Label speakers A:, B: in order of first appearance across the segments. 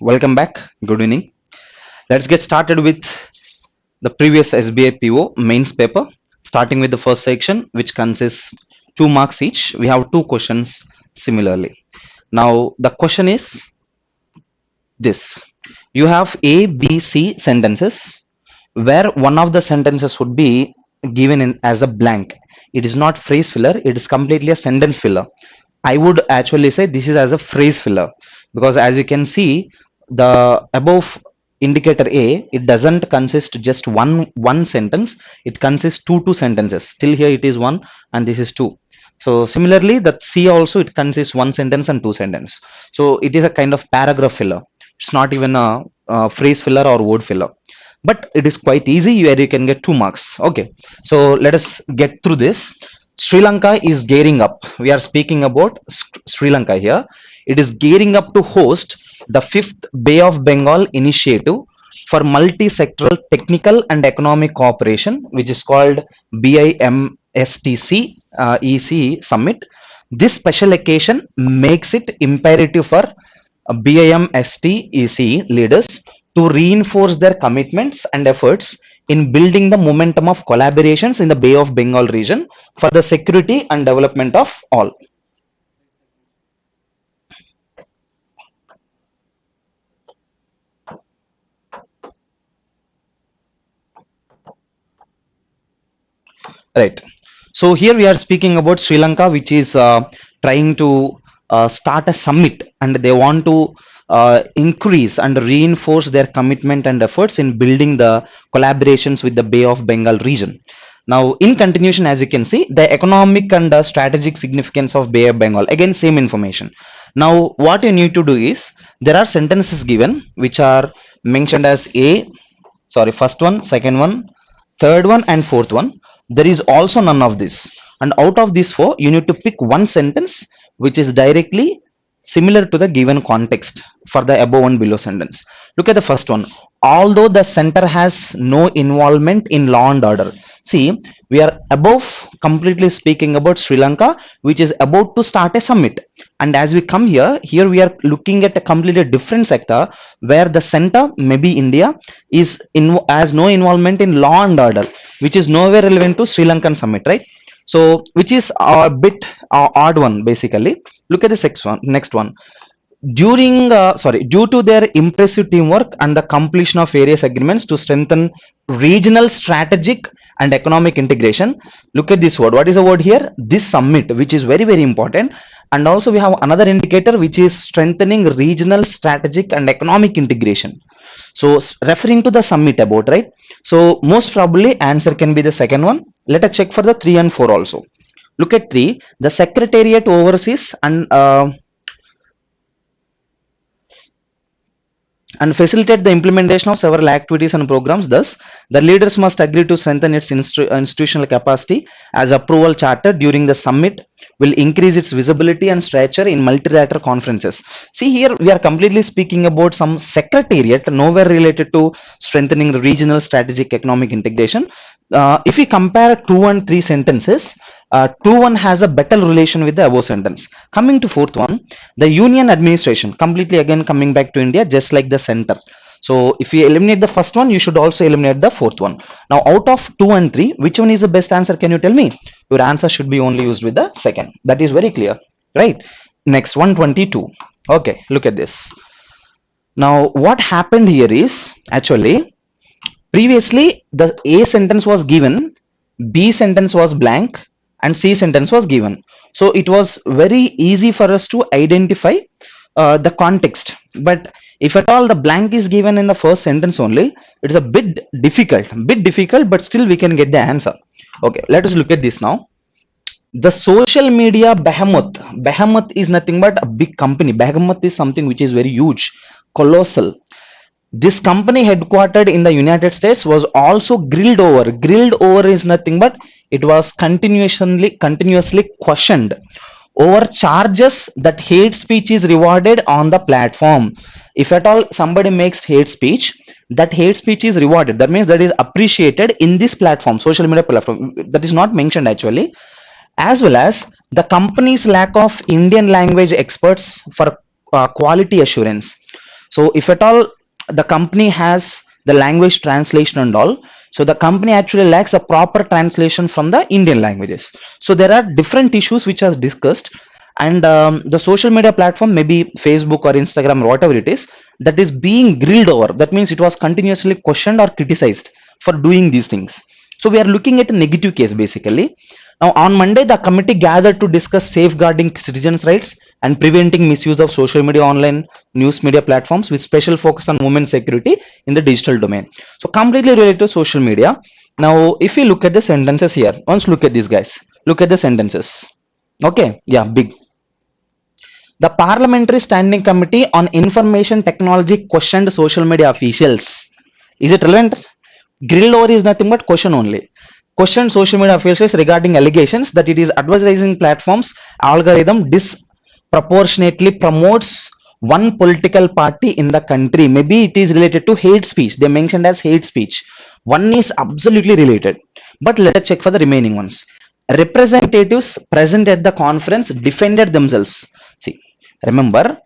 A: welcome back. Good evening. Let's get started with the previous SBI PO mains paper, starting with the first section, which consists 2 marks each. We have 2 questions similarly. Now, the question is this: you have A, B, C sentences where one of the sentences would be given in as a blank. It is not phrase filler, it is completely a sentence filler. I would actually say this is as a phrase filler, because as you can see, the above indicator A, it doesn't consist just one sentence, it consists two sentences. Still here it is one and this is two. So similarly, the C also, it consists one sentence and two sentence. So it is a kind of paragraph filler. It's not even a phrase filler or word filler, but it is quite easy where you can get 2 marks. Okay, so let us get through this. Sri Lanka is gearing up. We are speaking about Sri Lanka here. It is gearing up to host the 5th Bay of Bengal initiative for multi-sectoral technical and economic cooperation, which is called BIMSTC EC Summit. This special occasion makes it imperative for BIMST EC leaders to reinforce their commitments and efforts in building the momentum of collaborations in the Bay of Bengal region for the security and development of all. Right. So here we are speaking about Sri Lanka, which is trying to start a summit, and they want to increase and reinforce their commitment and efforts in building the collaborations with the Bay of Bengal region. Now, in continuation, as you can see, the economic and strategic significance of Bay of Bengal. Again, same information. Now, what you need to do is, there are sentences given which are mentioned as first one, second one, third one, and fourth one. There is also none of this, and out of these 4 you need to pick one sentence which is directly similar to the given context for the above and below sentence. Look at the first one. Although the center has no involvement in law and order. See, we are above completely speaking about Sri Lanka, which is about to start a summit, and as we come here we are looking at a completely different sector where the center, maybe India, has no involvement in law and order, which is nowhere relevant to Sri Lankan summit, right? So which is a bit odd one basically. Look at the next one. Due to their impressive teamwork and the completion of various agreements to strengthen regional strategic and economic integration. Look at this word. What is the word here? This summit, which is very, very important. And also we have another indicator which is strengthening regional strategic and economic integration. So referring to the summit about, right? So most probably answer can be the second one. Let us check for the 3 and 4 also. Look at 3. The secretariat oversees and facilitate the implementation of several activities and programs. Thus, the leaders must agree to strengthen its institutional capacity as approval charter during the summit will increase its visibility and stature in multilateral conferences. See, here we are completely speaking about some secretariat, nowhere related to strengthening the regional strategic economic integration. If we compare 2 and 3 sentences, 2-1 has a better relation with the above sentence. Coming to 4th one, the union administration, completely again coming back to India, just like the center. So if you eliminate the first one, you should also eliminate the 4th one. Now out of 2 and 3, which one is the best answer? Can you tell me? Your answer should be only used with the second. That is very clear, right? Next, 122. Okay, look at this. Now what happened here is, actually previously the A sentence was given, B sentence was blank, and C sentence was given. So it was very easy for us to identify the context. But if at all the blank is given in the first sentence only, it's a bit difficult, but still we can get the answer. Okay, let us look at this now. The social media behemoth is nothing but a big company. Behemoth is something which is very huge, colossal. This company headquartered in the United States was also grilled over. Grilled over is nothing but it was continuously questioned over charges that hate speech is rewarded on the platform. If at all somebody makes hate speech, that hate speech is rewarded. That means that is appreciated in this platform, social media platform. That is not mentioned actually. As well as the company's lack of Indian language experts for quality assurance. So if at all the company has the language translation and all, so the company actually lacks a proper translation from the Indian languages. So there are different issues which are discussed, and the social media platform, maybe Facebook or Instagram or whatever it is, that is being grilled over. That means it was continuously questioned or criticized for doing these things. So we are looking at a negative case basically. Now on Monday, the committee gathered to discuss safeguarding citizens' rights and preventing misuse of social media, online news media platforms, with special focus on women's security in the digital domain. So completely related to social media. Now, if you look at the sentences here, once look at this, guys. Look at the sentences. Okay, yeah, big. The Parliamentary Standing Committee on Information Technology questioned social media officials. Is it relevant? Grilled over is nothing but question only. Questioned social media officials regarding allegations that it is advertising platforms algorithm disproportionately promotes one political party in the country. Maybe it is related to hate speech. They mentioned as hate speech. One is absolutely related. But let us check for the remaining ones. Representatives present at the conference defended themselves. See, remember,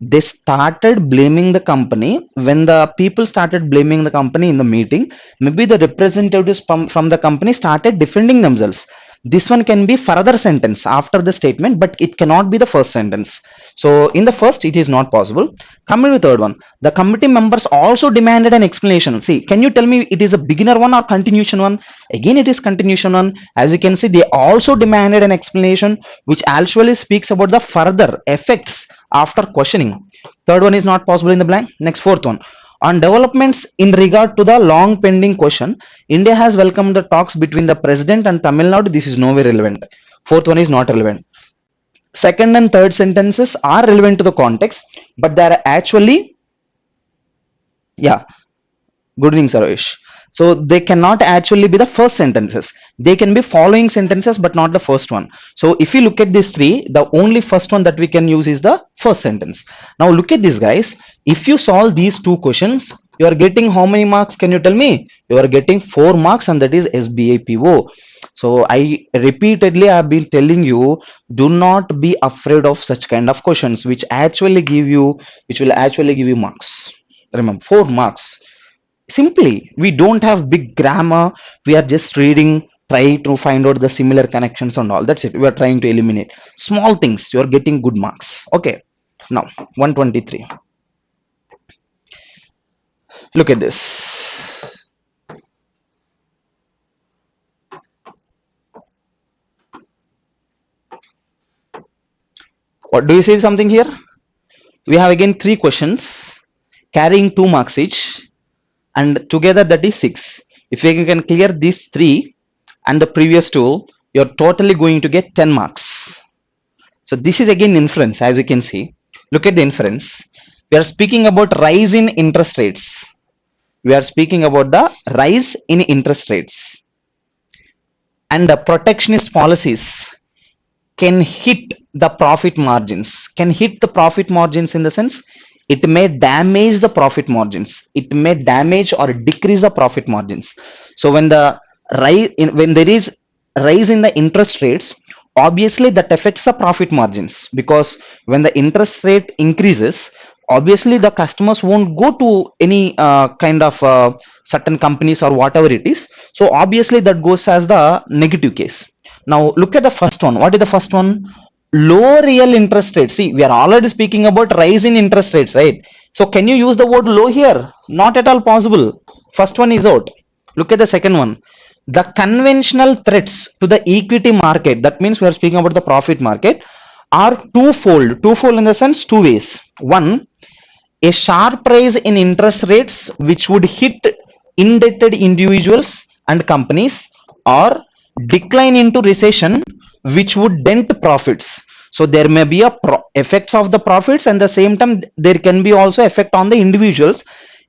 A: they started blaming the company. When the people started blaming the company in the meeting, maybe the representatives from the company started defending themselves. This one can be further sentence after the statement, but it cannot be the first sentence. So in the first, it is not possible. Coming to the third one, the committee members also demanded an explanation. See, can you tell me it is a beginner one or continuation one? Again, it is continuation one. As you can see, they also demanded an explanation which actually speaks about the further effects after questioning. Third one is not possible in the blank. Next, fourth one. On developments in regard to the long pending question, India has welcomed the talks between the president and Tamil Nadu. This is nowhere relevant. Fourth one is not relevant. Second and third sentences are relevant to the context, but they are actually, yeah, good evening, Sarosh. So they cannot actually be the first sentences. They can be following sentences, but not the first one. So if you look at these three, the only first one that we can use is the first sentence. Now look at this, guys. If you solve these two questions, you are getting how many marks? Can you tell me? You are getting 4 marks, and that is SBAPO. So I repeatedly have been telling you, do not be afraid of such kind of questions, which will actually give you marks. Remember, 4 marks. Simply, we don't have big grammar. We are just reading, try to find out the similar connections and all. That's it. We are trying to eliminate small things. You are getting good marks. Okay. Now 123. Look at this. What do you see something here? We have again 3 questions carrying 2 marks each, and together that is 6. If you can clear these 3 and the previous 2, you're totally going to get 10 marks. So this is again inference. As you can see, look at the inference. We are speaking about rise in interest rates. We are speaking about the rise in interest rates, and the protectionist policies can hit the profit margins. Can hit the profit margins in the sense, it may damage the profit margins. It may damage or decrease the profit margins. So when the when there is rise in the interest rates, obviously that affects the profit margins, because when the interest rate increases, obviously the customers won't go to any kind of certain companies or whatever it is. So obviously that goes as the negative case. Now look at the first one. What is the first one? Low real interest rates. See, we are already speaking about rise in interest rates, right? So can you use the word low here? Not at all possible. First one is out. Look at the second one. The conventional threats to the equity market, that means we are speaking about the profit market, are twofold. Twofold in the sense, 2 ways. One, a sharp rise in interest rates which would hit indebted individuals and companies, or decline into recession which would dent profits. So there may be a effects of the profits, and the same time there can be also effect on the individuals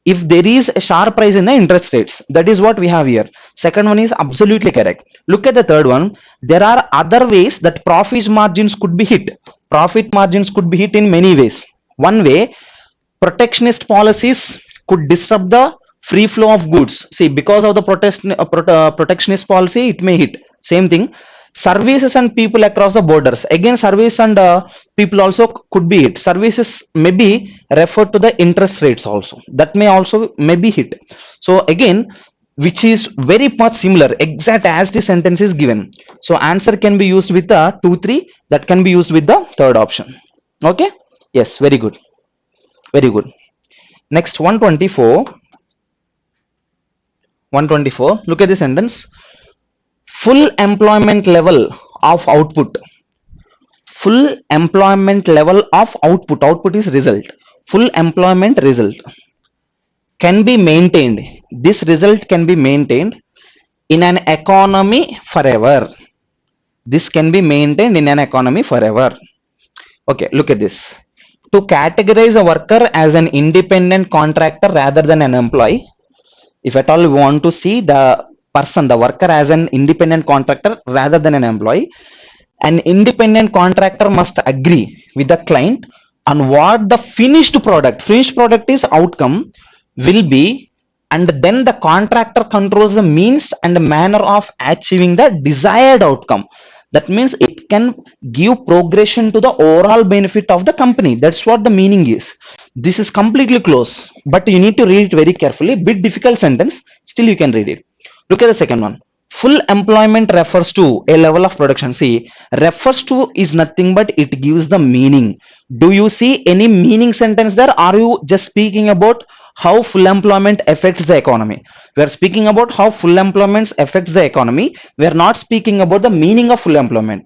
A: if there is a sharp rise in the interest rates. That is what we have here. Second one is absolutely correct. Look at the third one. There are other ways that profit margins could be hit. Profit margins could be hit in many ways. One way, protectionist policies could disrupt the free flow of goods. See, because of the protectionist policy, it may hit. Same thing, Services and people across the borders. Again, service and people also could be it. Services may be referred to the interest rates also. That may also may be hit. So again, which is very much similar, exact as the sentence is given. So answer can be used with the 2, 3. That can be used with the third option. Okay. Yes. Very good. Very good. Next 124. 124. Look at the sentence. Full employment level of output. Full employment level of output. Output is result. Full employment result can be maintained. This result can be maintained in an economy forever. This can be maintained in an economy forever. Okay, look at this. To categorize a worker as an independent contractor rather than an employee, if at all we want to see the person, the worker, as an independent contractor rather than an employee, an independent contractor must agree with the client on what the finished product is outcome will be, and then the contractor controls the means and manner of achieving the desired outcome. That means it can give progression to the overall benefit of the company. That's what the meaning is. This is completely close, but you need to read it very carefully. Bit difficult sentence, still you can read it. Look at the second one. Full employment refers to a level of production. See, refers to is nothing but it gives the meaning. Do you see any meaning sentence there? Are you just speaking about how full employment affects the economy? We are speaking about how full employment affects the economy. We are not speaking about the meaning of full employment.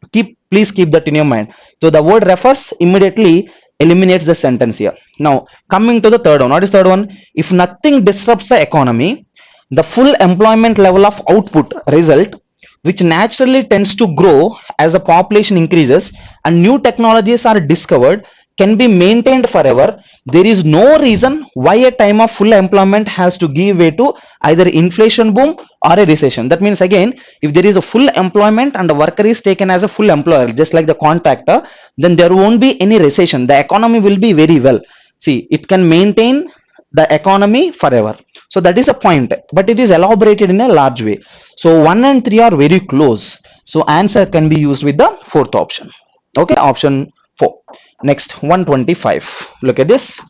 A: Please keep that in your mind. So the word refers immediately eliminates the sentence here. Now coming to the third one. What is third one? If nothing disrupts the economy, the full employment level of output result, which naturally tends to grow as the population increases and new technologies are discovered, can be maintained forever. There is no reason why a time of full employment has to give way to either inflation boom or a recession. That means again, if there is a full employment and the worker is taken as a full employer, just like the contractor, then there won't be any recession. The economy will be very well. See, it can maintain the economy forever. So that is a point, but it is elaborated in a large way. So 1 and 3 are very close. So answer can be used with the fourth option. Okay, option 4. Next 125. Look at this.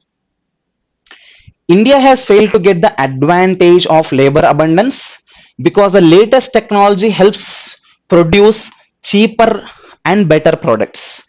A: India has failed to get the advantage of labor abundance because the latest technology helps produce cheaper and better products.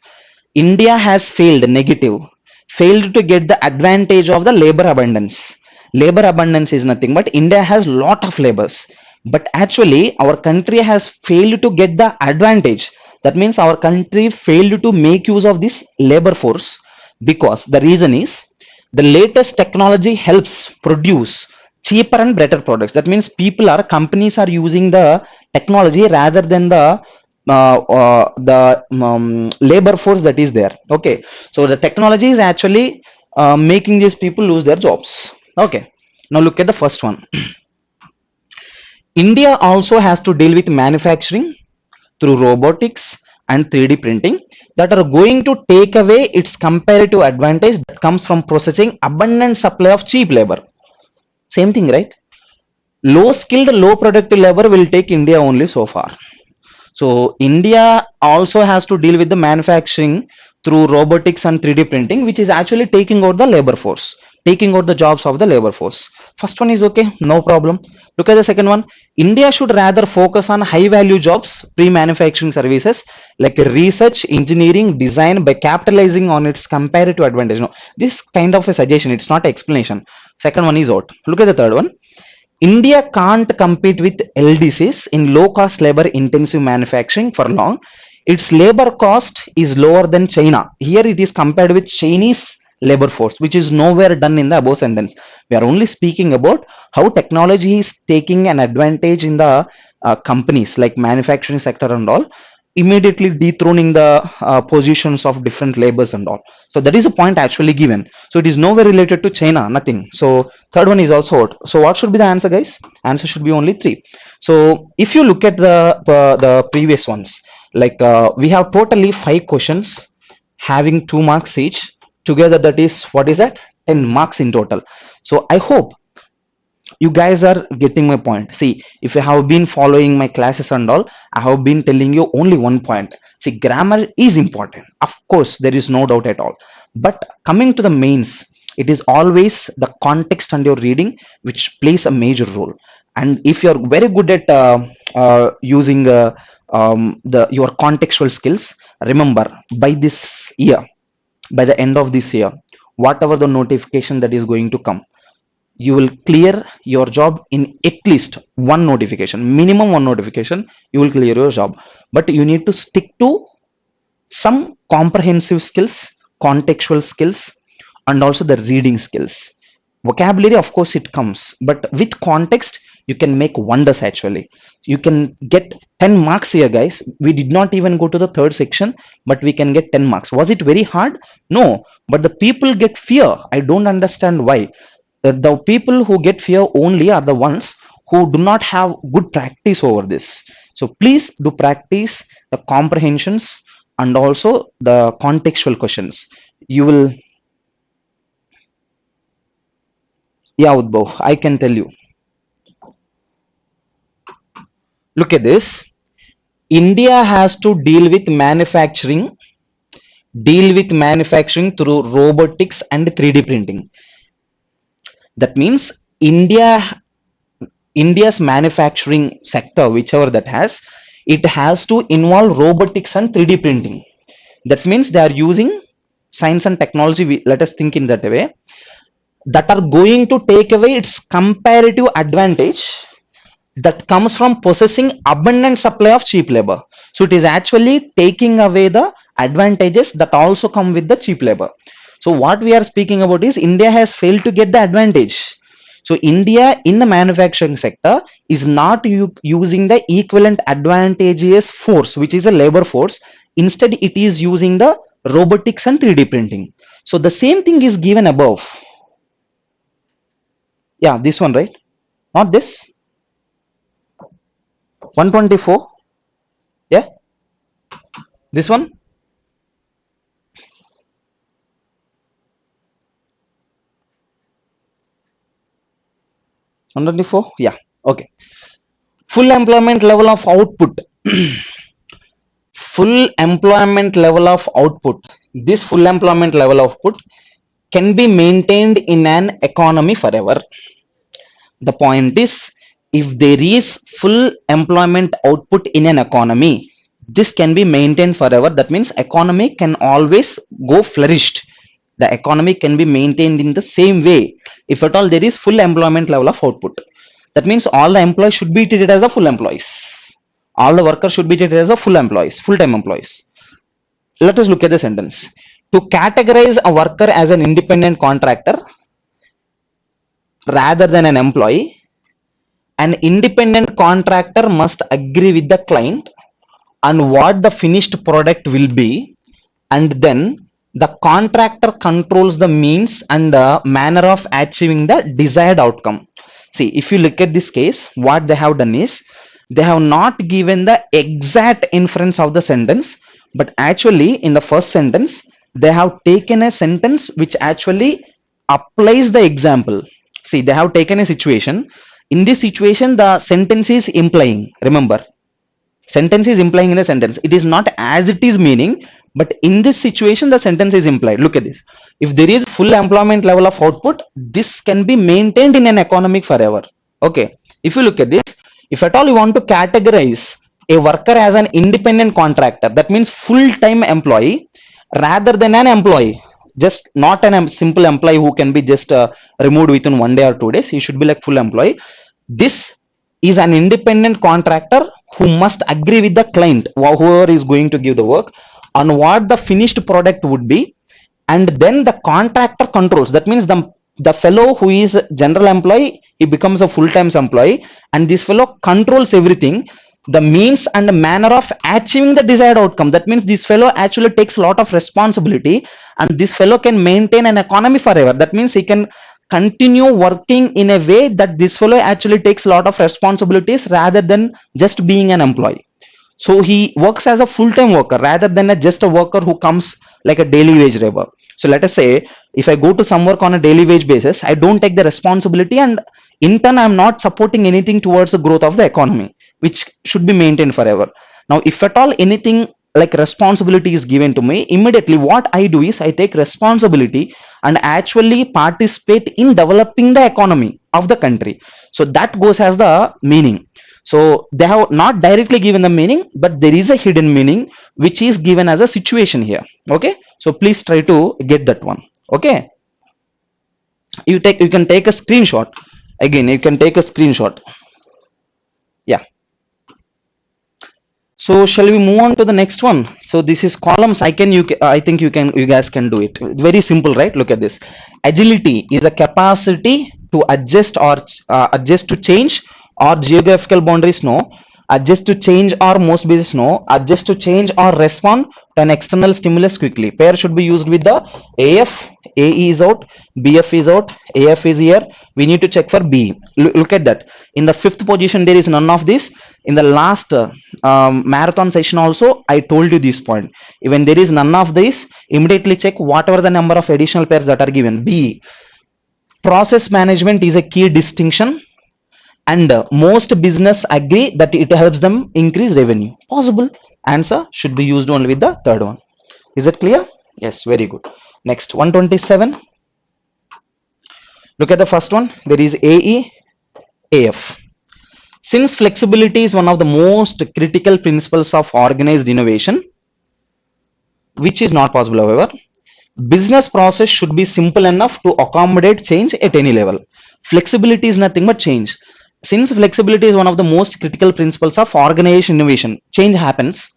A: India has failed to get the advantage of the labor abundance. Labor abundance is nothing but India has lot of labors, but actually our country has failed to get the advantage. That means our country failed to make use of this labor force because the reason is the latest technology helps produce cheaper and better products. That means companies are using the technology rather than the labor force that is there. Okay, so the technology is actually making these people lose their jobs. Okay, now look at the first one. India also has to deal with manufacturing through robotics and 3D printing that are going to take away its comparative advantage that comes from processing abundant supply of cheap labor. Same thing, right? Low skilled, low productive labor will take India only so far. So India also has to deal with the manufacturing through robotics and 3D printing, which is actually taking out the labor force, taking out the jobs of the labor force. First one is okay, no problem. Look at the second one. India should rather focus on high value jobs, pre-manufacturing services like research, engineering, design by capitalizing on its comparative advantage. No, this kind of a suggestion, it's not an explanation. Second one is out. Look at the third one. India can't compete with LDCs in low cost labor intensive manufacturing for long. Its labor cost is lower than China. Here it is compared with Chinese labor force, which is nowhere done in the above sentence. We are only speaking about how technology is taking an advantage in the companies like manufacturing sector and all, immediately dethroning the positions of different labors and all. So that is a point actually given. So it is nowhere related to China, nothing. So third one is also out. So what should be the answer, guys? Answer should be only 3. So if you look at the previous ones, like we have totally 5 questions having 2 marks each. Together that is, what is that? 10 marks in total. So I hope You guys are getting my point. See, if you have been following my classes and all, I have been telling you only one point. See, grammar is important. Of course, there is no doubt at all. But coming to the mains, it is always the context and your reading which plays a major role. And if you're very good at using the your contextual skills, remember, by this year, by the end of this year, whatever the notification that is going to come, you will clear your job in at least one notification, minimum one notification. You will clear your job, but you need to stick to some comprehensive skills, contextual skills, and also the reading skills. Vocabulary, of course, it comes, but with context, you can make wonders actually. You can get 10 marks here, guys. We did not even go to the third section, but we can get 10 marks. Was it very hard? No, but the people get fear. I don't understand why. The people who get fear only are the ones who do not have good practice over this. So please do practice the comprehensions and also the contextual questions. You will, yeah, Udbhav, I can tell you. Look at this. India has to deal with manufacturing through robotics and 3D printing. That means India's manufacturing sector, whichever that has, it has to involve robotics and 3D printing. That means they are using science and technology, let us think in that way, that are going to take away its comparative advantage that comes from possessing abundant supply of cheap labor. So it is actually taking away the advantages that also come with the cheap labor. So what we are speaking about is India has failed to get the advantage. So India in the manufacturing sector is not using the equivalent advantageous force, which is a labor force. Instead, it is using the robotics and 3D printing. So the same thing is given above. Yeah, this one, right? Not this. 124. Yeah. This one. 124. Yeah. Okay. Full employment level of output. Full employment level of output. This full employment level of output can be maintained in an economy forever. The point is, if there is full employment output in an economy, this can be maintained forever. That means economy can always go flourished. The economy can be maintained in the same way if at all there is full employment level of output. That means all the employees should be treated as a full employees. All the workers should be treated as a full employees, full-time employees. Let us look at the sentence. To categorize a worker as an independent contractor rather than an employee, an independent contractor must agree with the client on what the finished product will be, and then the contractor controls the means and the manner of achieving the desired outcome. See, if you look at this case, what they have done is they have not given the exact inference of the sentence, but actually in the first sentence they have taken a sentence which actually applies the example. See, they have taken a situation. In this situation, the sentence is implying. Remember, sentence is implying in the sentence. It is not as it is meaning, but in this situation, the sentence is implied. Look at this. If there is full employment level of output, this can be maintained in an economic forever. Okay. If you look at this, if at all you want to categorize a worker as an independent contractor, that means full-time employee rather than an employee. Just not a simple employee who can be just removed within 1 day or 2 days. He should be like full employee. This is an independent contractor who must agree with the client, whoever is going to give the work, on what the finished product would be, and then the contractor controls. That means the fellow who is general employee, he becomes a full-time employee, and this fellow controls everything, the means and the manner of achieving the desired outcome. That means this fellow actually takes a lot of responsibility, and this fellow can maintain an economy forever. That means he can continue working in a way that this fellow actually takes a lot of responsibilities rather than just being an employee. So he works as a full-time worker rather than just a worker who comes like a daily wage labor. So let us say if I go to some work on a daily wage basis, I don't take the responsibility, and In turn, I'm not supporting anything towards the growth of the economy, which should be maintained forever. Now if at all anything like responsibility is given to me, immediately what I do is I take responsibility and actually participate in developing the economy of the country. So that goes as the meaning. So they have not directly given the meaning, but there is a hidden meaning which is given as a situation here. Okay, so please try to get that one. Okay, you can take a screenshot. Again, you can take a screenshot. Yeah. So shall we move on to the next one? So this is columns. I think you guys can do it. Very simple, right? Look at this. Agility is a capacity to adjust or adjust to change or geographical boundaries. No. Adjust to change or most basis. No. Adjust to change or respond to an external stimulus quickly. Pair should be used with the AF. AE is out, BF is out, AF is here. We need to check for B. Look at that. In the fifth position, there is none of this. In the last marathon session also, I told you this point. When there is none of this, immediately check whatever the number of additional pairs that are given. B. Process management is a key distinction, and most business agree that it helps them increase revenue. Possible. Answer should be used only with the third one. Is it clear? Yes, very good. Next, 127. Look at the first one. There is AE, AF. Since flexibility is one of the most critical principles of organized innovation, which is not possible, however, business process should be simple enough to accommodate change at any level. Flexibility is nothing but change. Since flexibility is one of the most critical principles of organized innovation, change happens.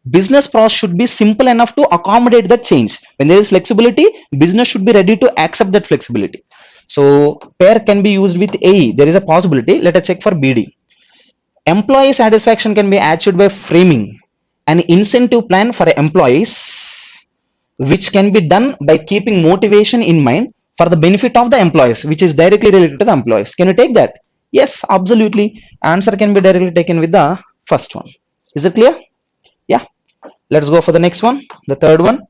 A: Business process should be simple enough to accommodate that change. When there is flexibility, business should be ready to accept that flexibility. So pair can be used with AE. There is a possibility. Let us check for BD. Employee satisfaction can be achieved by framing an incentive plan for employees, which can be done by keeping motivation in mind for the benefit of the employees, which is directly related to the employees. Can you take that? Yes, absolutely. Answer can be directly taken with the first one. Is it clear? Yeah. Let's go for the next one. The third one.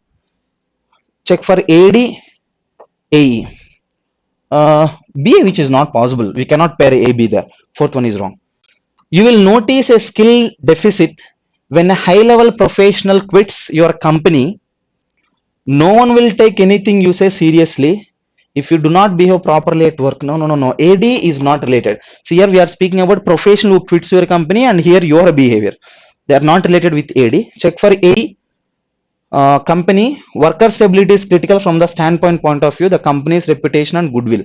A: Check for AD, AE. B, which is not possible. We cannot pair AB there. Fourth one is wrong. You will notice a skill deficit when a high-level professional quits your company. No one will take anything you say seriously if you do not behave properly at work. No. AD is not related. See, here we are speaking about professional who quits your company, and here your behavior. They are not related with AD. Check for AE. Company. Worker stability is critical from the point of view, the company's reputation and goodwill.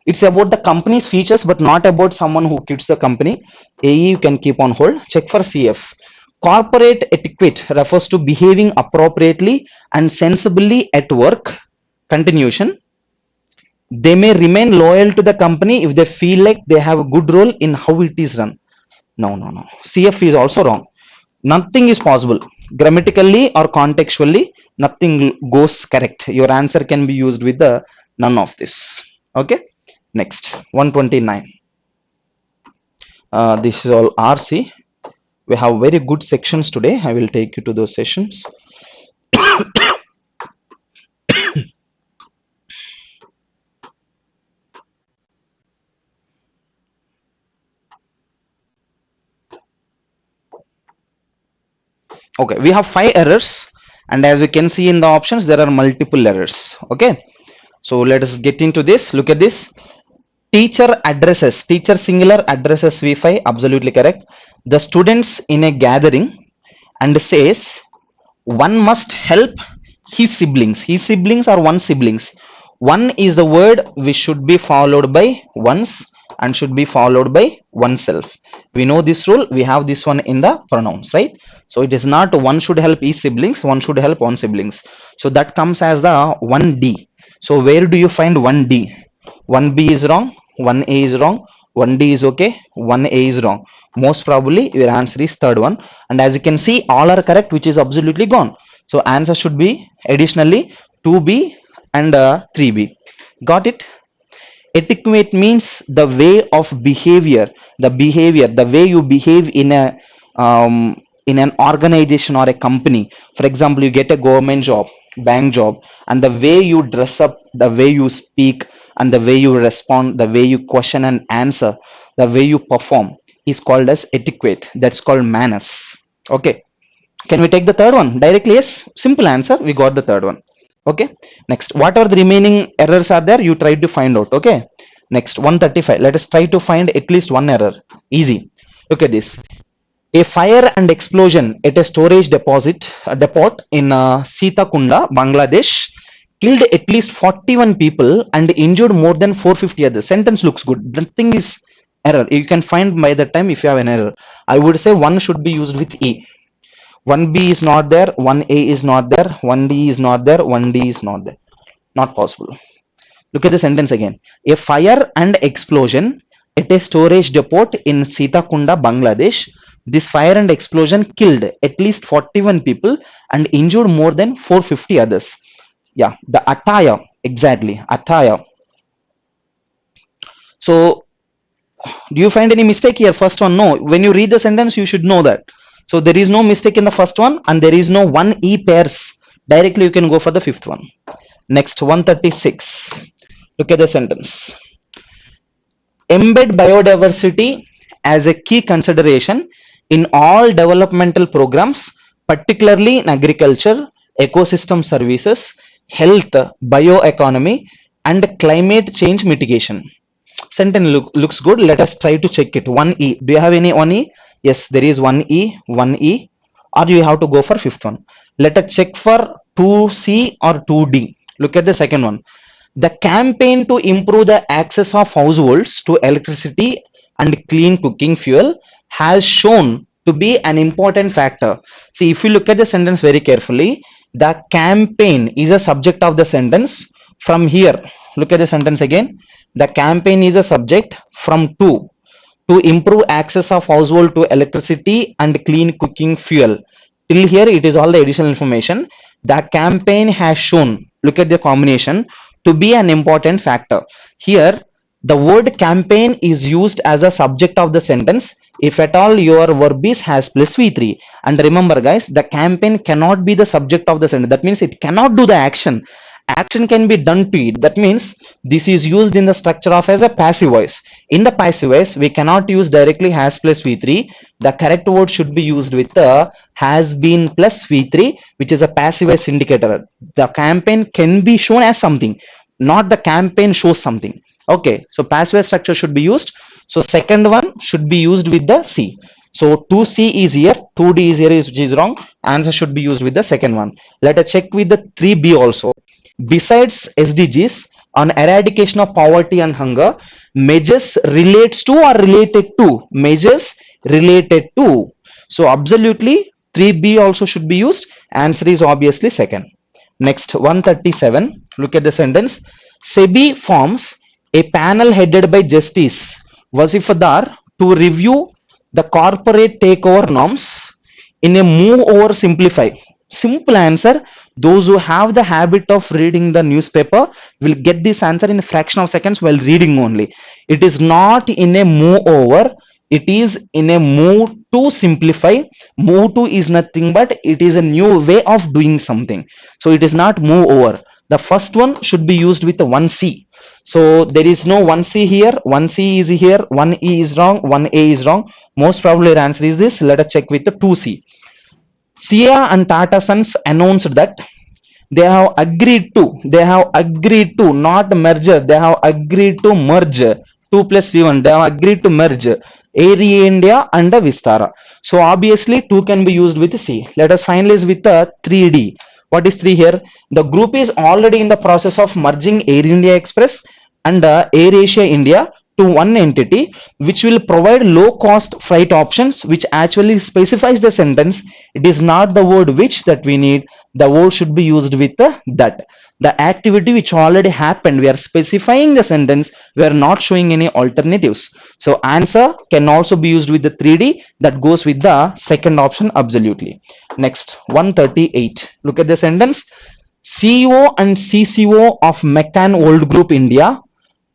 A: It's about the company's features, but not about someone who quits the company. AE you can keep on hold. Check for CF. Corporate etiquette refers to behaving appropriately and sensibly at work. Continuation. They may remain loyal to the company if they feel like they have a good role in how it is run. No. CF is also wrong. Nothing is possible. Grammatically or contextually, nothing goes correct. Your answer can be used with the none of this. Okay. Next, 129. This is all RC. We have very good sections today. I will take you to those sessions. Okay, we have 5 errors, and as you can see in the options, there are multiple errors. Okay, so let us get into this. Look at this. Teacher addresses, teacher singular addresses V5, absolutely correct, the students in a gathering and says one must help his siblings. His siblings or one siblings. One is the word which should be followed by once and should be followed by oneself. We know this rule. We have this one in the pronouns, right? So it is not one should help his siblings, one should help one siblings. So that comes as the 1D. So where do you find 1D? 1B is wrong, 1A is wrong, 1D is okay, 1A is wrong. Most probably your answer is third one. And as you can see, all are correct, which is absolutely gone. So answer should be additionally 2B and 3B. Got it? Etiquette means the way of behavior, the way you behave in an organization or a company. For example, you get a government job, bank job, and the way you dress up, the way you speak, and the way you respond, the way you question and answer, the way you perform is called as etiquette. That's called manners. Okay. Can we take the third one directly? Yes. Simple answer. We got the third one. Okay. Next, what are the remaining errors are there? You try to find out. Okay. Next, 135. Let us try to find at least one error. Easy. Look at this. A fire and explosion at a storage depot in Sitakunda, Bangladesh, killed at least 41 people and injured more than 450 others. Sentence looks good. The thing is error. You can find by the time if you have an error. I would say one should be used with E. 1B is not there, 1A is not there, 1D is not there, 1D is not there. Not possible. Look at the sentence again. A fire and explosion at a storage depot in Sitakunda, Bangladesh. This fire and explosion killed at least 41 people and injured more than 450 others. Yeah, the attire, exactly, attire. So, do you find any mistake here? First one, no. When you read the sentence, you should know that. So, there is no mistake in the first one and there is no 1E pairs. Directly, you can go for the fifth one. Next, 136. Look at the sentence. Embed biodiversity as a key consideration in all developmental programs, particularly in agriculture, ecosystem services, health, bioeconomy, and climate change mitigation. Sentence looks good. Let us try to check it. 1E. Do you have any 1E? Yes, there is 1E, 1E, or you have to go for fifth one. Let us check for 2C or 2D. Look at the second one. The campaign to improve the access of households to electricity and clean cooking fuel has shown to be an important factor. See, if you look at the sentence very carefully, the campaign is a subject of the sentence. From here, look at the sentence again. The campaign is a subject from to improve access of household to electricity and clean cooking fuel. Till here, it is all the additional information. The campaign has shown, look at the combination, to be an important factor. Here, the word campaign is used as a subject of the sentence if at all your verb is has plus V3. And remember guys, the campaign cannot be the subject of the sentence. That means it cannot do the action. Action can be done to it. That means this is used in the structure of as a passive voice. In the passive voice, we cannot use directly has plus V3. The correct word should be used with the has been plus V3, which is a passive voice indicator. The campaign can be shown as something, not the campaign shows something. Okay, so passive voice structure should be used. So second one should be used with the C. So 2C is here, 2D is here, which is wrong. Answer should be used with the second one. Let us check with the 3B also. Besides SDGs on eradication of poverty and hunger, measures relates to or related to? Measures related to. So absolutely 3B also should be used. Answer is obviously second. Next, 137. Look at the sentence. SEBI forms a panel headed by Justice Wasifadar to review the corporate takeover norms in a move over simplify. Simple answer. Those who have the habit of reading the newspaper will get this answer in a fraction of seconds while reading only. It is not in a move over. It is in a move to simplify. Move to is nothing but it is a new way of doing something. So it is not move over. The first one should be used with the 1C. So there is no 1C here. 1C is here. 1E is wrong. 1A is wrong. Most probably your answer is this. Let us check with the 2C. Sia and Tata Sons announced that they have agreed to not merger, they have agreed to merge 2 plus V1, they have agreed to merge Air India and Vistara. So obviously 2 can be used with C. Let us finalize with the 3D. What is 3 here? The group is already in the process of merging Air India Express and Air Asia India to one entity, which will provide low cost flight options, which actually specifies the sentence. It is not the word which that we need. The word should be used with that. The activity which already happened, we are specifying the sentence. We are not showing any alternatives. So answer can also be used with the 3D. That goes with the second option absolutely. Next, 138. Look at the sentence. CEO and CCO of Meccan World Group India,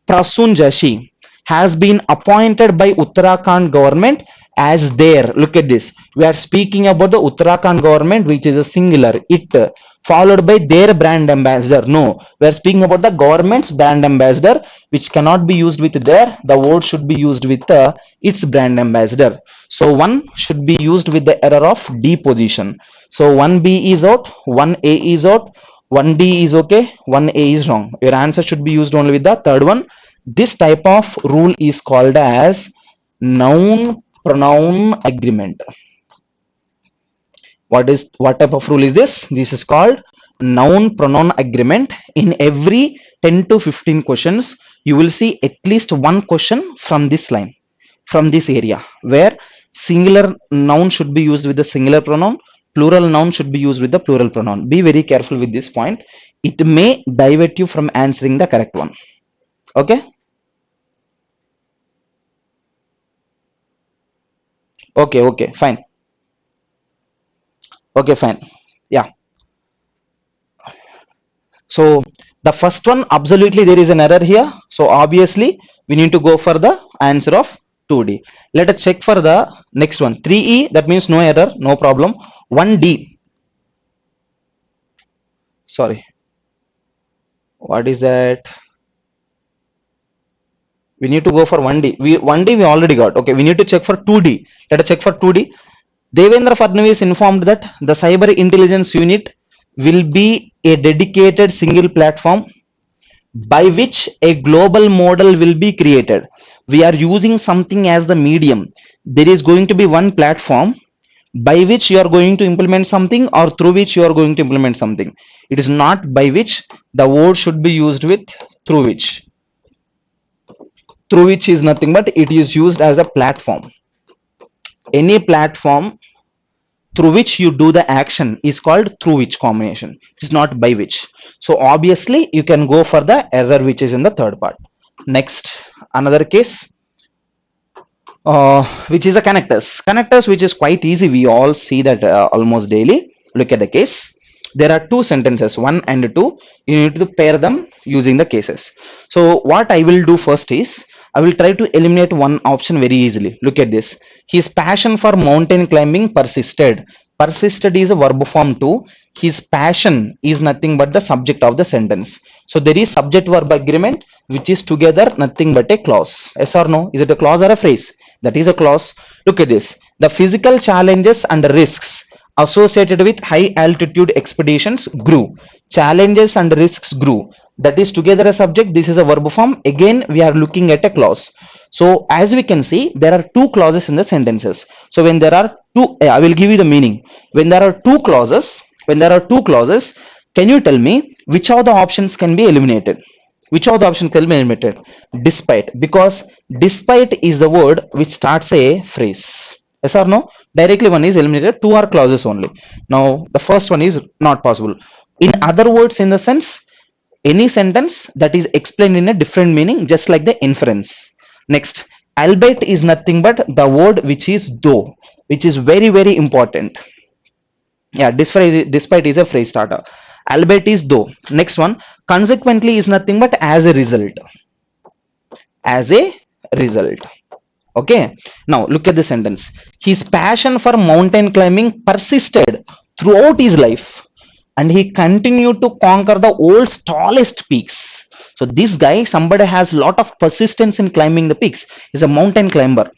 A: Prasun Jashi, has been appointed by Uttarakhand government as their, look at this, we are speaking about the Uttarakhand government, which is a singular, it, followed by their brand ambassador. No, we are speaking about the government's brand ambassador, which cannot be used with their. The word should be used with its brand ambassador. So one should be used with the error of D position. So 1B is out, 1A is out, 1D is okay, 1A is wrong. Your answer should be used only with the third one. This type of rule is called as noun pronoun agreement. What type of rule is this? This is called noun pronoun agreement. In every 10 to 15 questions you will see at least one question from this line, from this area, where singular noun should be used with the singular pronoun, plural noun should be used with the plural pronoun. Be very careful with this point. It may divert you from answering the correct one. Okay, okay, fine. Okay, fine. Yeah. So the first one, absolutely there is an error here. So obviously we need to go for the answer of 2D. Let us check for the next one. 3E, that means no error, no problem. 1D, sorry, what is that? We need to go for 1D. 1D we already got. Okay, we need to check for 2D. Let us check for 2D. Devendra Fadnavis informed that the cyber intelligence unit will be a dedicated single platform by which a global model will be created. We are using something as the medium. There is going to be one platform by which you are going to implement something, or through which you are going to implement something. It is not by which. The word should be used with through which. Through which is nothing but it is used as a platform. Any platform through which you do the action is called through which combination. It is not by which. So obviously you can go for the error which is in the third part. Next, another case, which is a connectors, which is quite easy. We all see that almost daily. Look at the case. There are two sentences, 1 and 2. You need to pair them using the cases. So what I will do first is I will try to eliminate one option very easily. Look at this. His passion for mountain climbing persisted. Persisted is a verb form too. His passion is nothing but the subject of the sentence. So there is subject verb agreement, which is together nothing but a clause. Yes or no? Is it a clause or a phrase? That is a clause. Look at this. The physical challenges and risks associated with high altitude expeditions grew. Challenges and risks grew. That is together a subject. This is a verb form. Again we are looking at a clause. So as we can see, there are two clauses in the sentences. So when there are two, I will give you the meaning. When there are two clauses, can you tell me which of the options can be eliminated? Which of the options can be eliminated? Despite, because despite is the word which starts a phrase. Yes or no? Directly one is eliminated. Two are clauses only. Now the first one is not possible. In other words, in the sense, any sentence that is explained in a different meaning, just like the inference. Next, albeit is nothing but the word which is though, which is very, very important. Yeah, despite is a phrase starter. Albeit is though. Next one, consequently is nothing but as a result. As a result. Okay. Now look at the sentence. His passion for mountain climbing persisted throughout his life, and he continued to conquer the world's tallest peaks. So this guy, somebody has a lot of persistence in climbing the peaks. He's a mountain climber.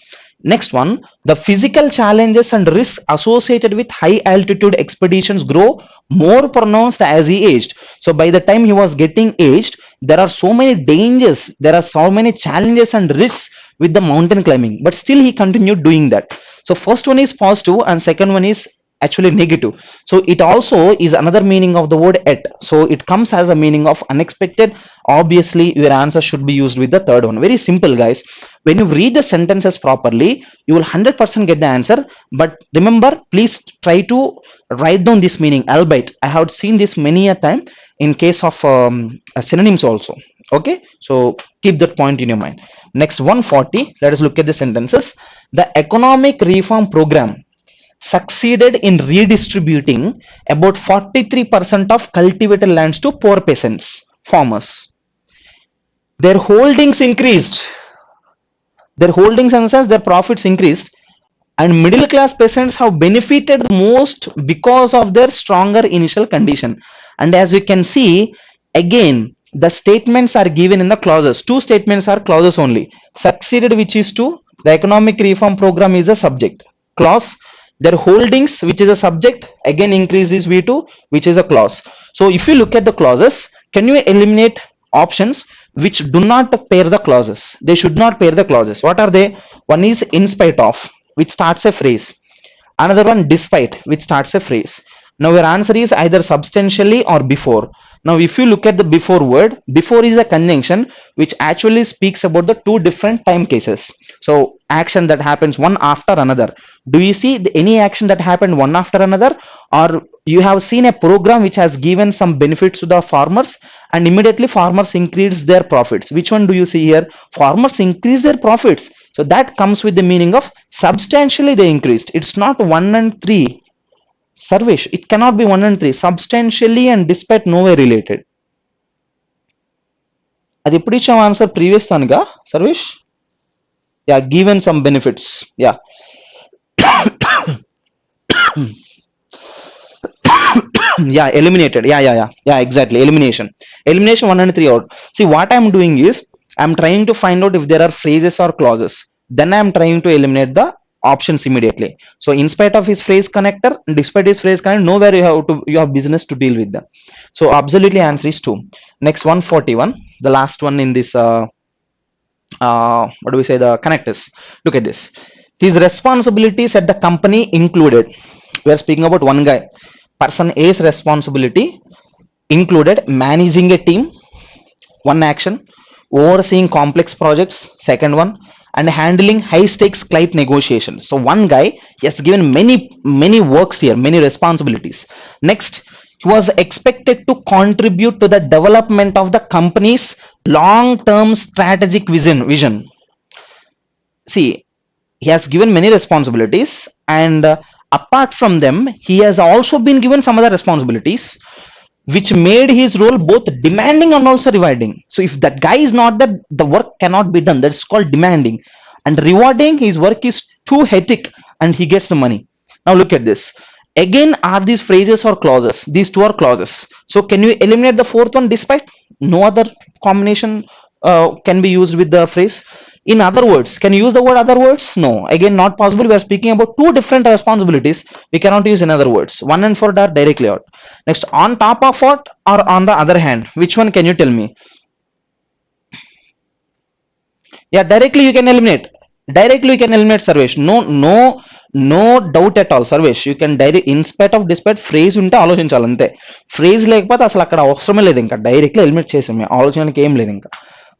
A: Next one, the physical challenges and risks associated with high altitude expeditions grow more pronounced as he aged. So by the time he was getting aged, there are so many dangers, there are so many challenges and risks with the mountain climbing, but still he continued doing that. So first one is positive and second one is actually negative. So it also is another meaning of the word at. So it comes as a meaning of unexpected. Obviously your answer should be used with the third one. Very simple, guys. When you read the sentences properly, you will 100% get the answer. But remember, please try to write down this meaning, albeit. I have seen this many a time in case of synonyms also. Okay, so keep that point in your mind. Next, 140. Let us look at the sentences. The economic reform program succeeded in redistributing about 43% of cultivated lands to poor peasants, farmers. Their holdings increased. Their holdings, in the sense their profits increased, and middle class peasants have benefited most because of their stronger initial condition. And as you can see, again, the statements are given in the clauses. Two statements are clauses only. Succeeded, which is to the economic reform program, is a subject clause. Their holdings, which is a subject, again increase is V2, which is a clause. So if you look at the clauses, can you eliminate options which do not pair the clauses? They should not pair the clauses. What are they? One is in spite of, which starts a phrase. Another one, despite, which starts a phrase. Now your answer is either substantially or before. Now if you look at the before word, before is a conjunction which actually speaks about the two different time cases. So action that happens one after another. Do you see any action that happened one after another, or you have seen a program which has given some benefits to the farmers and immediately farmers increase their profits? Which one do you see here? Farmers increase their profits. So that comes with the meaning of substantially they increased. It's not 1 and 3. Sarvesh, it cannot be 1 and 3. Substantially and despite nowhere related. అది ఎప్పుడు ఇచ్చాం answer? Previous దానిగా Sarvesh? Yeah, given some benefits. Yeah yeah, eliminated. Yeah, exactly. Elimination 1 and 3 out. See, what I'm doing is I'm trying to find out if there are phrases or clauses, then I'm trying to eliminate the options immediately. So in spite of his phrase connector, despite his phrase connector, nowhere you have business to deal with them. So absolutely answer is 2. Next, 141, the last one in this what do we say, the connectors. Look at this. His responsibilities at the company included, we are speaking about one guy. Person A's responsibility included managing a team, one action, overseeing complex projects, second one, and handling high stakes client negotiations. So one guy, he has given many works here, many responsibilities. Next, he was expected to contribute to the development of the company's long term strategic vision. See, he has given many responsibilities, and apart from them, he has also been given some other responsibilities which made his role both demanding and also rewarding. So if that guy is not there, the work cannot be done. That's called demanding. And rewarding, his work is too hectic and he gets the money. Now look at this. Again, are these phrases or clauses? These two are clauses. So can you eliminate the fourth one, despite? No other combination can be used with the phrase. In other words, can you use the word other words? No. Again, not possible. We are speaking about two different responsibilities. We cannot use in other words. 1 and 4 are directly out. Next, on top of what or on the other hand? Which one can you tell me? Yeah, directly you can eliminate. Directly you can eliminate, Sarvesh. No doubt at all, Sarvesh. You can direct, in spite of despite phrase ఉంటే ఆలోచించాలి అంతే. Phrase లేకపోతే అసలు అక్కడ అవసరమే లేదు, ఇంకా directly eliminate చేసాం, ఆలోచనకి ఏం లేదు ఇంకా.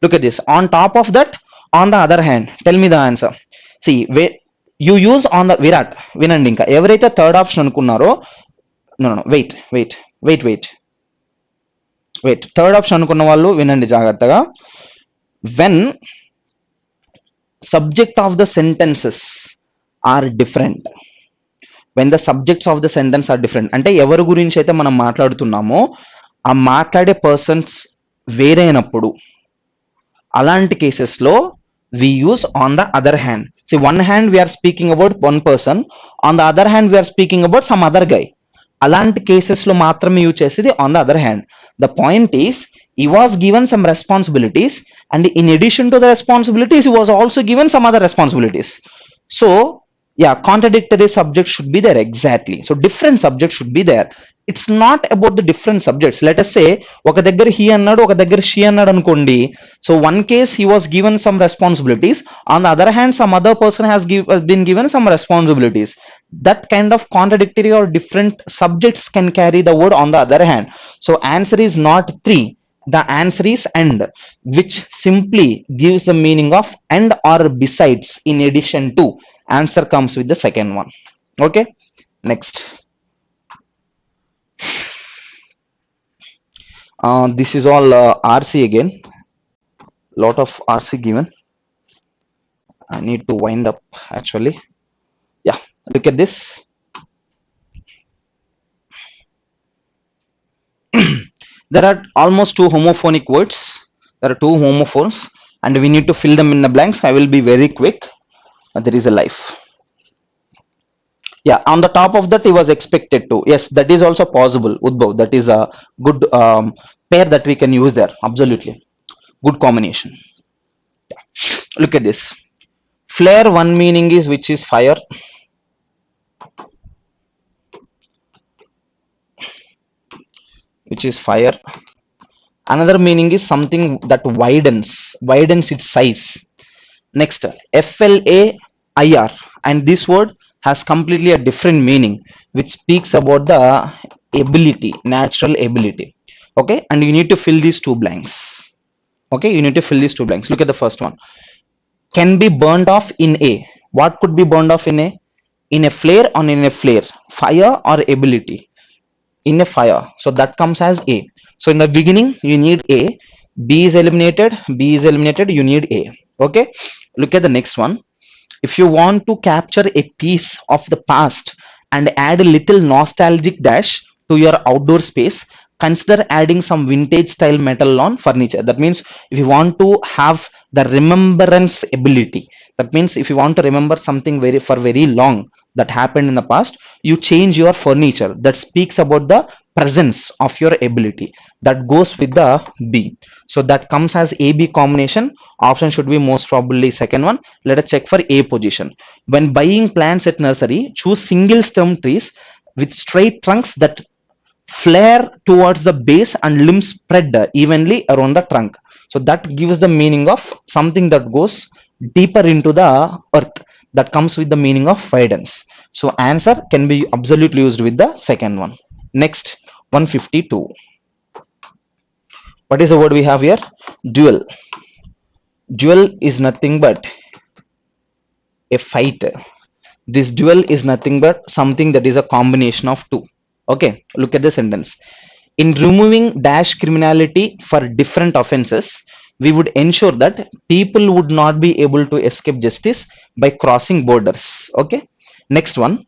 A: Look at this. On top of that, on the other hand, tell me the answer. See, you use on the Virat, వినండి, ఇంకా ఎవరైతే థర్డ్ ఆప్షన్ అనుకున్నారో, no, wait, థర్డ్ ఆప్షన్ అనుకున్న వాళ్ళు వినండి జాగ్రత్తగా. When subject of the sentences are different, when the subjects of the sentence are different, అంటే ఎవరి గురించి అయితే మనం మాట్లాడుతున్నామో ఆ మాట్లాడే పర్సన్స్ వేరైనప్పుడు, అలాంటి కేసెస్ లో we use on the other hand. See, one hand we are speaking about one person, on the other hand we are speaking about some other guy. అలాంటి కేసెస్ లో మాత్రమే యూజ్ చేసేది on the other hand. The point is, he was given some responsibilities, and in addition to the responsibilities, he was also given some other responsibilities. So yeah, contradictory subject should be there. Exactly. So different subjects should be there. It's not about the different subjects. Let us say oka daggara he annadu, oka daggara she annadu anukondi. So one case he was given some responsibilities, on the other hand some other person has been given some responsibilities. That kind of contradictory or different subjects can carry the word on the other hand. So answer is not 3. The answer is and, which simply gives the meaning of and or besides, in addition to. Answer comes with the second one. Okay, next. This is all RC again. Lot of RC given. I need to wind up actually. Yeah, look at this. There are almost 2 homophonic words. There are 2 homophones and we need to fill them in the blanks. I will be very quick. There is a life. Yeah, on the top of that he was expected to. Yes, that is also possible, Udbhav. That is a good pair that we can use there. Absolutely good combination. Look at this. Flare, one meaning is which is fire. Which is fire. Another meaning is something that widens its size. Next, FLAIR, and this word has completely a different meaning, which speaks about the ability, natural ability. Okay, and you need to fill these two blanks. Okay, you need to fill these two blanks. Look at the first one. Can be burned off in a. What could be burned off in a? In a flare or in a flare? Fire or ability? In a fire. So that comes as a. So in the beginning you need a. B is eliminated. B is eliminated. You need a. Okay. Look at the next one. If you want to capture a piece of the past and add a little nostalgic dash to your outdoor space, consider adding some vintage style metal on furniture. That means if you want to have the remembrance ability, that means if you want to remember something very long that happened in the past, you change your furniture. That speaks about the presence of your ability. That goes with the B. So that comes as AB combination. Option should be most probably second one. Let us check for A position. When buying plants at nursery, choose single stem trees with straight trunks that flare towards the base and limbs spread evenly around the trunk. So that gives the meaning of something that goes deeper into the earth. That comes with the meaning of widens. So answer can be absolutely used with the second one. Next, 152. What is the word we have here? Duel. Duel is nothing but a fight. This duel is nothing but something that is a combination of two. Okay, look at the sentence. In removing dash criminality for different offenses, we would ensure that people would not be able to escape justice by crossing borders. Okay, next one.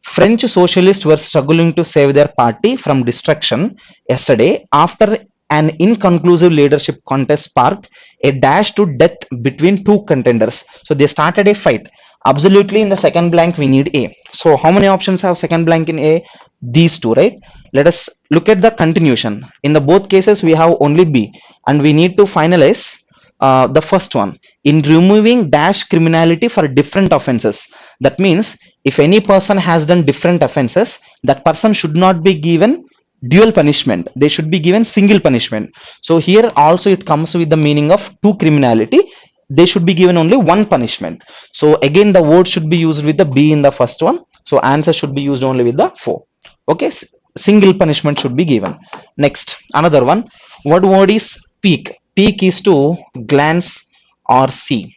A: French socialists were struggling to save their party from destruction yesterday after an inconclusive leadership contest sparked a dash to death between two contenders. So they started a fight. Absolutely, in the second blank we need A. So how many options have second blank in A? These two, right? Let us look at the continuation. In the both cases we have only B, and we need to finalize the first one. In removing dash criminality for different offenses. That means if any person has done different offenses, that person should not be given dual punishment. They should be given single punishment. So here also it comes with the meaning of two criminality. They should be given only one punishment. So again the word should be used with the B in the first one. So answer should be used only with the 4. Okay, single punishment should be given. Next, another one. What word is peak? Peak is to glance or see.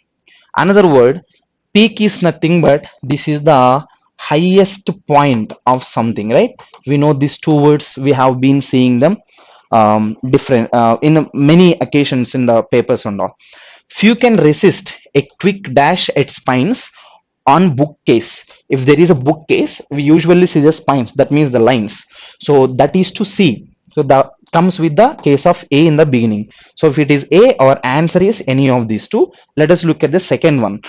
A: Another word, peak is nothing but this is the highest point of something, right? We know these two words, we have been seeing them different in many occasions in the papers and all. Few can resist a quick dash at spines on bookcase. If there is a bookcase, we usually see the spines, that means the lines. So that is to see. So that comes with the case of A in the beginning. So if it is A, our answer is any of these two. Let us look at the second one.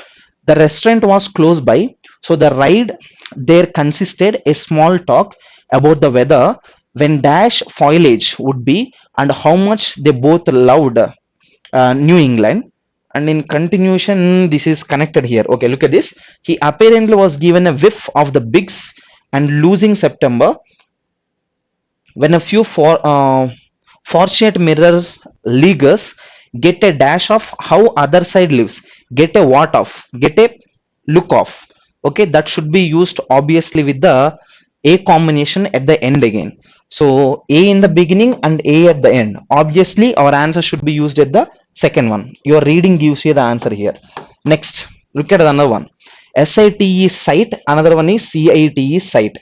A: The restaurant was close by, so the ride there consisted a small talk about the weather, when dash foliage would be, and how much they both loved New England. And in continuation, this is connected here. Okay, look at this. He apparently was given a whiff of the bigs and losing September, when a few fortunate mirror leaguers get a dash of how other side lives, get a what of, get a look of. Okay, that should be used obviously with the A combination at the end again. So A in the beginning and A at the end. Obviously our answer should be used at the second one. Your reading gives you the answer here. Next, look at another one. SIT is site, another one is CIT is site.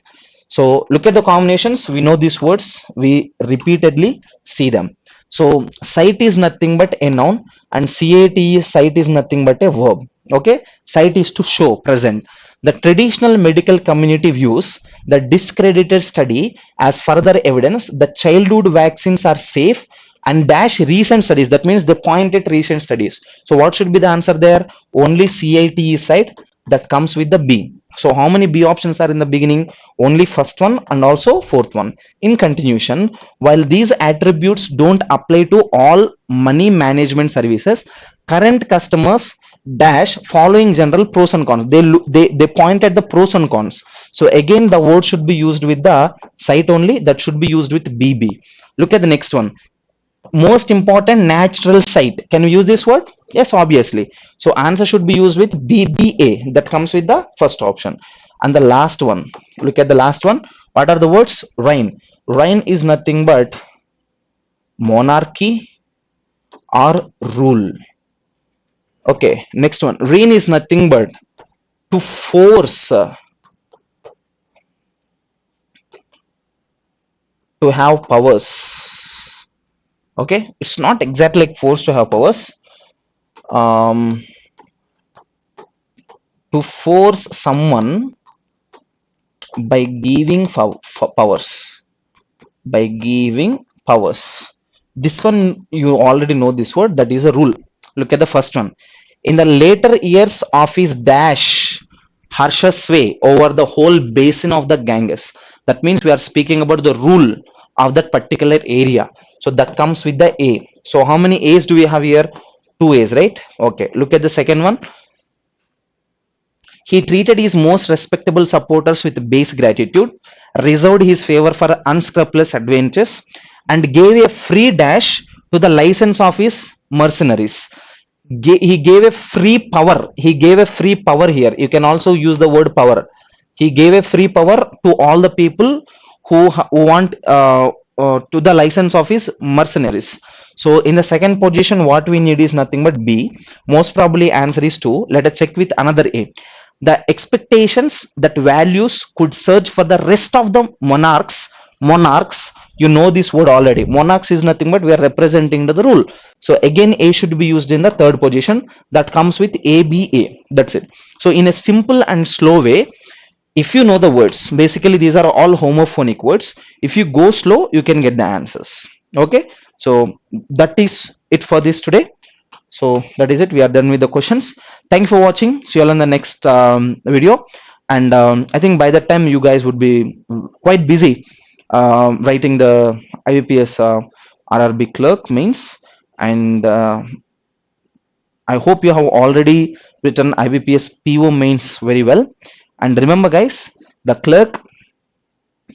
A: So look at the combinations. We know these words, we repeatedly see them. So site is nothing but a noun, and CAT is site is nothing but a verb. Okay, site is to show, present. The traditional medical community views the discredited study as further evidence that childhood vaccines are safe and dash recent studies. That means they point at recent studies. So what should be the answer there? Only CIT is site. That comes with the B. So how many B options are in the beginning? Only first one and also fourth one. In continuation, while these attributes don't apply to all money management services, current customers dash following general pros and cons. They point at the pros and cons. So again, the word should be used with the site only. That should be used with BB. Look at the next one. Most important natural site. Can we use this word? Yes, obviously. So answer should be used with BBA. That comes with the first option. And the last one, look at the last one. What are the words? Reign. Reign is nothing but monarchy or rule. Okay, next one. Reign is nothing but to force, to have powers. Okay, it's not exactly like force to have powers. To force someone by giving powers. By giving powers. This one you already know this word. That is a rule. Look at the first one. In the later years of his dash, harsher sway over the whole basin of the Ganges. That means we are speaking about the rule of that particular area. So that comes with the A. So how many A's do we have here? Two A's, right? Okay. Look at the second one. He treated his most respectable supporters with base gratitude, reserved his favor for unscrupulous adventures, and gave a free dash to the license of his mercenaries. He gave a free power. He gave a free power here. You can also use the word power. He gave a free power to all the people who want to the license of his mercenaries. So in the second position, what we need is nothing but B. Most probably answer is 2. Let us check with another A. The expectations that values could search for the rest of the monarchs, you know this word already. Monarchs is nothing but we are representing the rule. So again, A should be used in the third position. That comes with ABA. That's it. So in a simple and slow way, if you know the words, basically these are all homophonic words. If you go slow, you can get the answers. Okay, so that is it for this today. So that is it. We are done with the questions. Thank you for watching. See you all in the next video. And I think by that time you guys would be quite busy writing the IBPS RRB clerk mains. And I hope you have already written IBPS PO mains very well. And remember guys, the clerk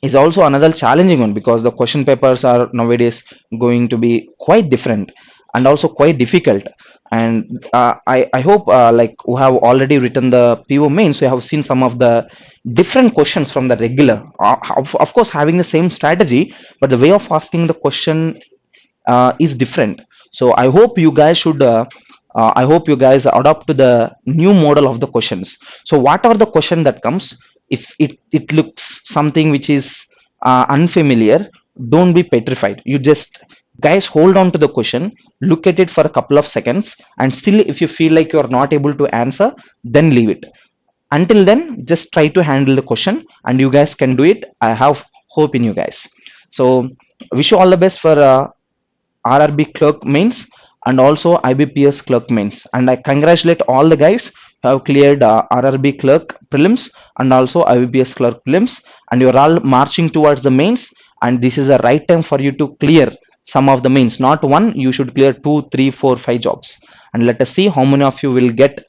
A: is also another challenging one because the question papers are nowadays going to be quite different and also quite difficult. And I hope like who have already written the PO mains, we have seen some of the different questions from the regular. Of course, having the same strategy, but the way of asking the question is different. So I hope you guys should. I hope you guys adopt to the new model of the questions. So whatever the question that comes, if it looks something which is unfamiliar, don't be petrified. You just guys hold on to the question, look at it for a couple of seconds, and still if you feel like you're not able to answer, then leave it. Until then, just try to handle the question and you guys can do it. I have hope in you guys. So wish you all the best for RRB clerk mains and also IBPS clerk mains. And I congratulate all the guys who have cleared RRB clerk prelims and also IBPS clerk prelims, and you're all marching towards the mains, and this is the right time for you to clear some of the mains. Not one, you should clear 2, 3, 4, 5 jobs. And let us see how many of you will get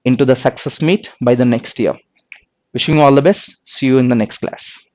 A: into the success meet by the next year. Wishing you all the best. See you in the next class.